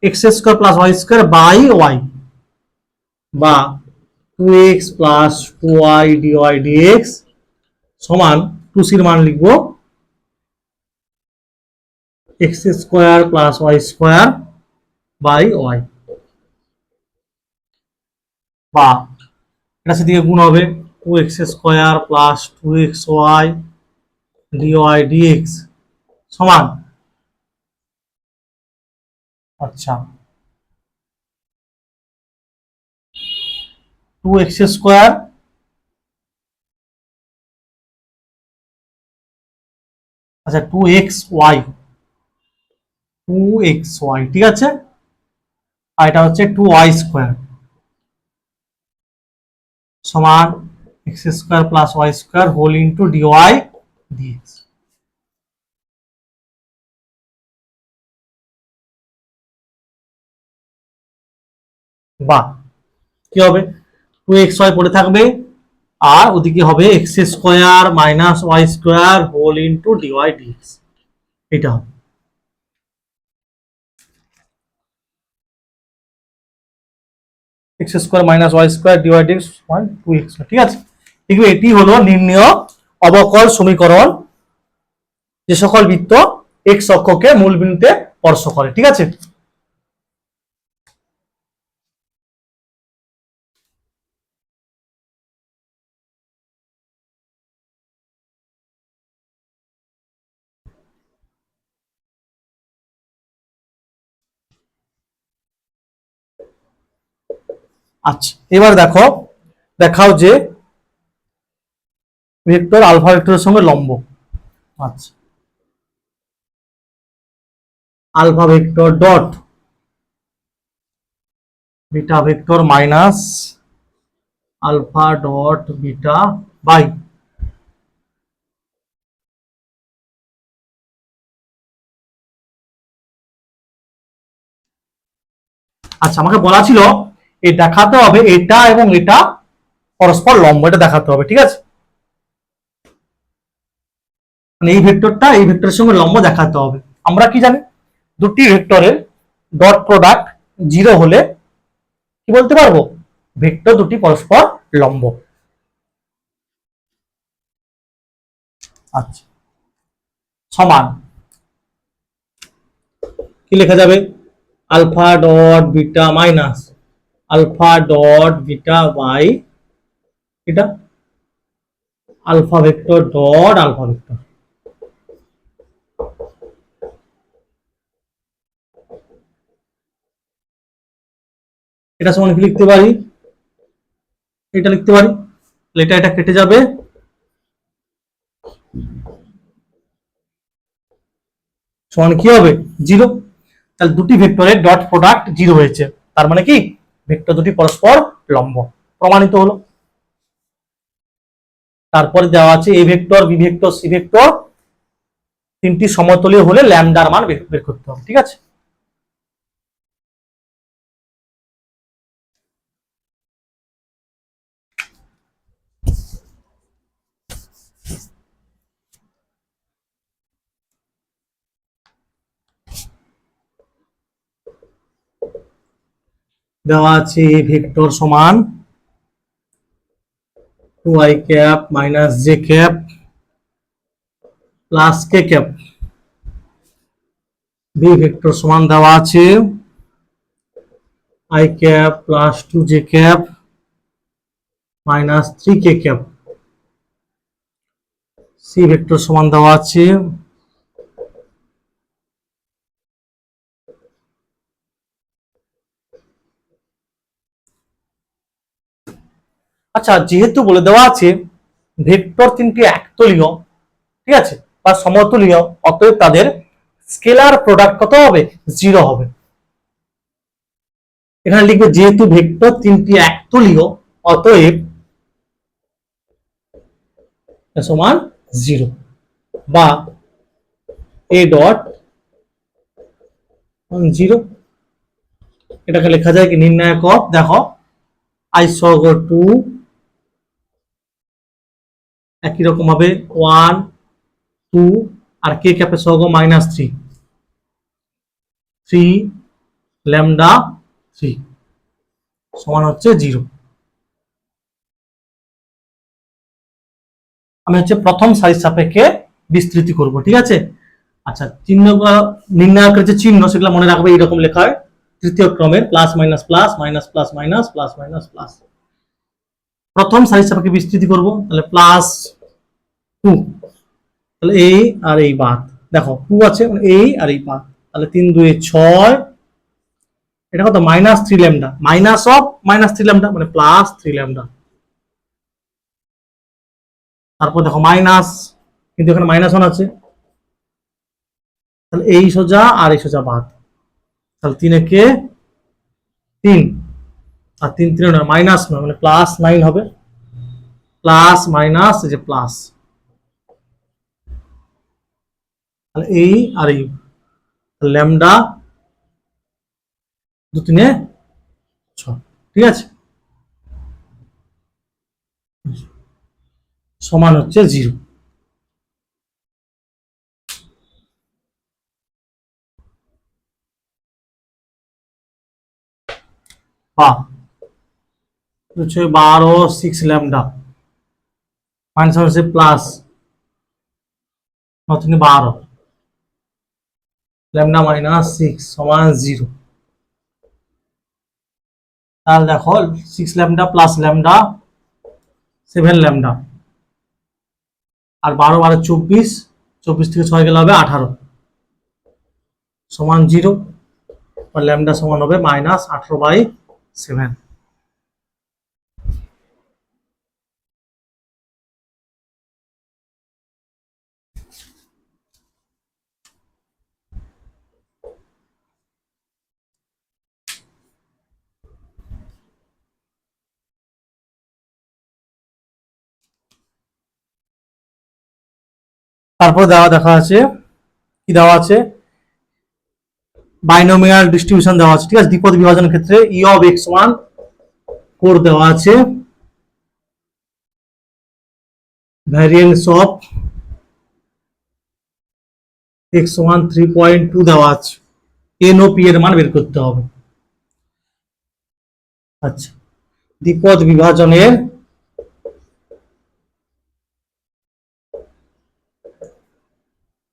X square plus Y square by Y, বা two x plus two Y dy dx সমান টু সির মান লিখবো X square plus Y square by Y, বা এটা সেদিকে গুণ হবে two X square plus two X Y dy dx সমান, আচ্ছা টু এক্স স্কোয়ার, আচ্ছা two X Y, two X Y, ঠিক আছে, আর এটা হচ্ছে টু ওয়াই স্কোয়ার সমান X square plus Y square whole into d y d x. বা কি হবে টু এক্স ওয়াই পড়ে থাকবে, আর ওদিকে হবে x square minus y square whole into d y d x, এটা হবে x square minus y square d y dx সমান টু এক্স, ঠিক আছে। দেখবে এটি হলো নির্ণয় অবকল সমীকরণ, যে সকল বৃত্ত এক্স অক্ষকে মূল বিন্দুতে স্পর্শ করে, ঠিক আছে। আচ্ছা এবার দেখো, দেখাও যে ভেক্টর আলফা ভেক্টরের সঙ্গে লম্ব, আচ্ছা alpha vector dot beta vector minus alpha dot beta by, আচ্ছা আমাকে বলা ছিল এই দেখাতে হবে এটা এবং এটা পরস্পর লম্ব, এটা দেখাতে হবে, ঠিক আছে, মানে এই ভেক্টরটা এই ভেক্টরের সঙ্গে লম্ব দেখাতে হবে। আমরা কি জানি দুটি ভেক্টরের ডট প্রোডাক্ট জিরো হলে কি বলতে পারবো, ভেক্টর দুটি পরস্পর লম্ব। আচ্ছা সমান কি লেখা যাবে, alpha dot beta minus alpha dot beta by এটা alpha vector dot alpha vector, এটা সমান কি লিখতে পারি, এটা লিখতে পারি, এটা কেটে যাবে, সমান কি হবে 0। তাহলে দুটি ভেক্টরের ডট প্রোডাক্ট 0 হয়েছে, তার মানে কি ভেক্টর দুটি পরস্পর লম্ব, প্রমাণিত হলো। তারপরে দেওয়া আছে A vector, B vector, C vector তিনটি সমতলীয় হলে ল্যামডার মান বের করতে হবে, ঠিক আছে। দেওয়া আছে এ ভেক্টর সমান 2i cap minus J cap plus K cap, B vector সমান দেওয়া আছে i cap plus 2j cap minus 3k cap, C vector সমান দেওয়া আছে আচ্ছা, যেহেতু বলে দেওয়া আছে ভেক্টর তিনটি একতলীয়, ঠিক আছে, বা সমতুলীয়, অতএব তাদের স্কেলার প্রোডাক্ট কত হবে 0 হবে। এখানে লিখবে যেহেতু ভেক্টর তিনটি একতলীয় অতএব সমান 0 বা এ ডট 0। এটাকে লেখা যায় কি নির্ণায়ক, দেখো i সহগ 2, একই রকম হবে 1 2 আর কে ক্যাপের সহগ মাইনাস 3 3 ল্যামডা 3 সমান হচ্ছে 0। আমি হচ্ছে প্রথম সারির সাপেক্ষে বিস্তৃতি করব, ঠিক আছে। আচ্ছা, চিহ্ন নির্ণায়কের যে চিহ্ন সেগুলো মনে রাখবে, এইরকম লেখা হয় তৃতীয় ক্রমের plus minus plus minus plus minus plus minus plus. প্রথম সারির সাপেক্ষে বিস্তৃতি করব, তাহলে প্লাস 2, তাহলে এই আর এই বাদ, দেখো 2 আছে এই আর এই বাদ, তাহলে 3 2 6, এটা কত minus 3 lambda, minus of minus 3 lambda মানে প্লাস 3 ল্যামডা। তারপর দেখো মাইনাস, কিন্তু এখানে মাইনাস 1 আছে, তাহলে এই সোজা আর এই সোজা বাদ, তাহলে 3 একে 3 আর 3 3 নয় মাইনাস 9 মানে প্লাস 9 হবে, প্লাস মাইনাস এই যে প্লাস, তাহলে এই আর এই ল্যামডা 2 3 6, ঠিক আছে, সমান হচ্ছে 0। বা হচ্ছে 12 6 ল্যামডা মাইনাস হচ্ছে প্লাস 12 ল্যামডা মাইনাস 6 সমান 0। তাহলে দেখো 6 ল্যামডা প্লাস ল্যামডা 7 ল্যামডা আর 12 12 24, 24 থেকে 6 গেলে হবে 18 সমান 0, আর ল্যামডা সমান হবে মাইনাস 18/7। তারপর দেখা আছে কি দেওয়া আছে, বাইনোমিয়াল ডিস্ট্রিবিউশন দেওয়া আছে, ঠিক আছে। দ্বিপদ বিভাজনের ক্ষেত্রে ই অফ x1 4 দেওয়া আছে, ভ্যারিয়েন্স অফ x1 3.2 দেওয়া আছে, এন ও পি এর মান বের করতে হবে। আচ্ছা, দ্বিপদ বিভাজনের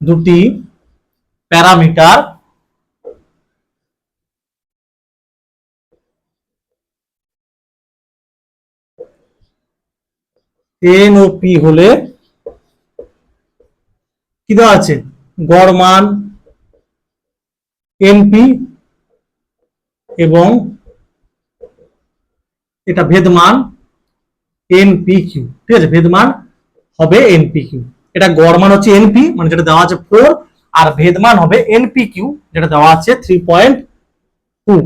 দুটি প্যারামিটার এন ও পি হলে কি দেওয়া আছে, গড় মান এনপি এবং এটা ভেদমান এনপি কিউ, ঠিক আছে, ভেদমান হবে এনপি কিউ। এটা গড় মান হচ্ছে এনপি মানে যেটা দেওয়া আছে 4, আর ভেদমান হবে এনপি কিউ যেটা দেওয়া আছে 3.2,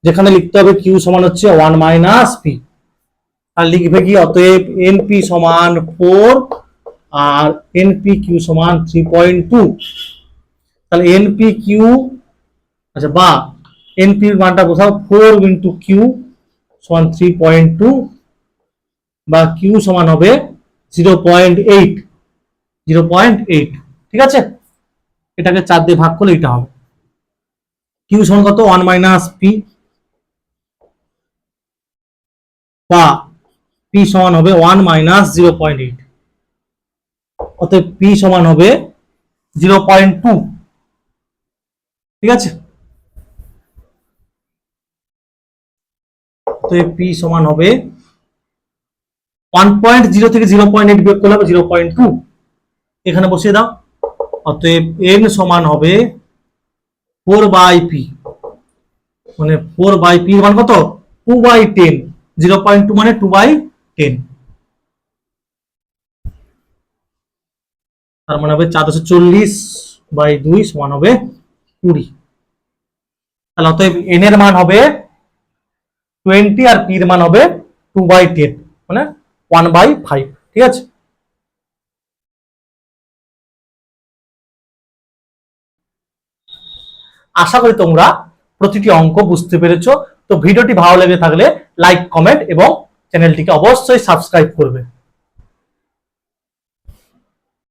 যেখানে লিখতে হবে কিউ সমান হচ্ছে 1 মাইনাস পি। আর লিখবে কি, অতএব এনপি সমান 4 আর এনপি কিউ সমান 3.2। তাহলে এনপি কিউ, আচ্ছা, বা এনপি এর মানটা বসাও 4 ইন্টু কিউ সমান 3.2, বা কিউ সমান হবে 0.8, 0.8, ঠিক আছে। এটাকে 4 দিয়ে ভাগ করলে এটা হবে কিউ সমান কত, 1 মাইনাস পি, বা পি সমান হবে 1 মাইনাস 0.8, অতএব পি সমান হবে 0.2, ঠিক আছে। তো পি সমান হবে 1.0 থেকে 0.8 বিয়োগ করলে হবে 0.2, এখানে বসিয়ে দাও। অতএব এন সমান হবে 4/p, মানে 4/p এর মান কত, 2/10, 0.2 মানে 2/10, তার মানে হবে 440/2 সমান হবে 20। তাহলে অতএব এন এর মান হবে 20 আর পি এর মান হবে 2/10, মানে 1/5, ঠিক আছে। আশা করি তোমরা প্রতিটি অঙ্ক বুঝতে পেরেছো। তো ভিডিওটি ভালো লেগে থাকলে লাইক, কমেন্ট এবং চ্যানেলটিকে অবশ্যই সাবস্ক্রাইব করবে।